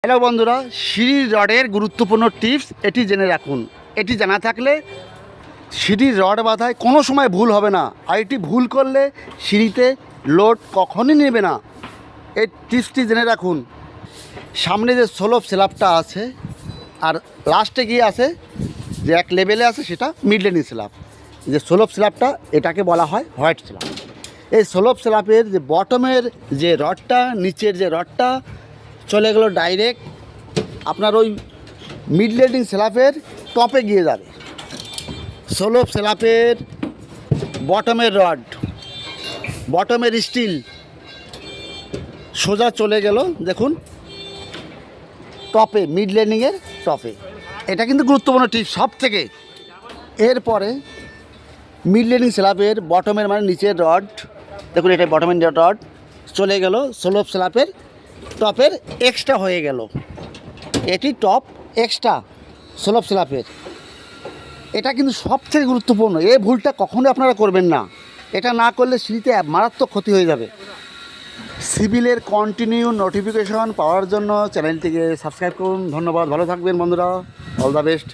Hello বন্ধুরা, সিঁড়ির রডের গুরুত্বপূর্ণ টিপস এটি জেনে রাখুন। এটি জানা থাকলে সিঁড়ির রড বাঁধায় কোনো সময় ভুল হবে না, আর এটি ভুল করলে সিঁড়িতে লোড কখনই নেবে না। এই টিপসটি জেনে রাখুন। সামনে যে স্লোপ স্ল্যাবটা আছে আর লাস্টে গিয়ে আছে যে এক লেভেলে আছে সেটা মিড লেনিং স্ল্যাব। যে স্লোপ স্ল্যাবটা এটাকে বলা হয় হোয়াইট স্ল্যাব। এই স্লোপ স্ল্যাবের যে বটমের যে রডটা, নিচের যে রডটা চলে গেল ডাইরেক্ট আপনার ওই মিড লেনিং স্ল্যাবের টপে গিয়ে যাবে। স্লোপ স্ল্যাবের বটমের রড, বটমের স্টিল সোজা চলে গেল দেখুন টপে, মিড লেনিংয়ের টপে। এটা কিন্তু গুরুত্বপূর্ণ টিপস সব থেকে। এরপরে মিড লেনিং স্ল্যাবের বটমের মানে নিচের রড, দেখুন এটা বটমের রড চলে গেল স্লোপ স্ল্যাবের টপের এক্সট্রা হয়ে গেল। এটি টপ এক্সট্রা স্লোপ স্ল্যাবের। এটা কিন্তু সবথেকে গুরুত্বপূর্ণ। এই ভুলটা কখনোই আপনারা করবেন না। এটা না করলে সিঁড়িতে মারাত্মক ক্ষতি হয়ে যাবে। সিভিলের কন্টিনিউ নোটিফিকেশন পাওয়ার জন্য চ্যানেলটিকে সাবস্ক্রাইব করুন। ধন্যবাদ, ভালো থাকবেন বন্ধুরা, অল দ্য বেস্ট।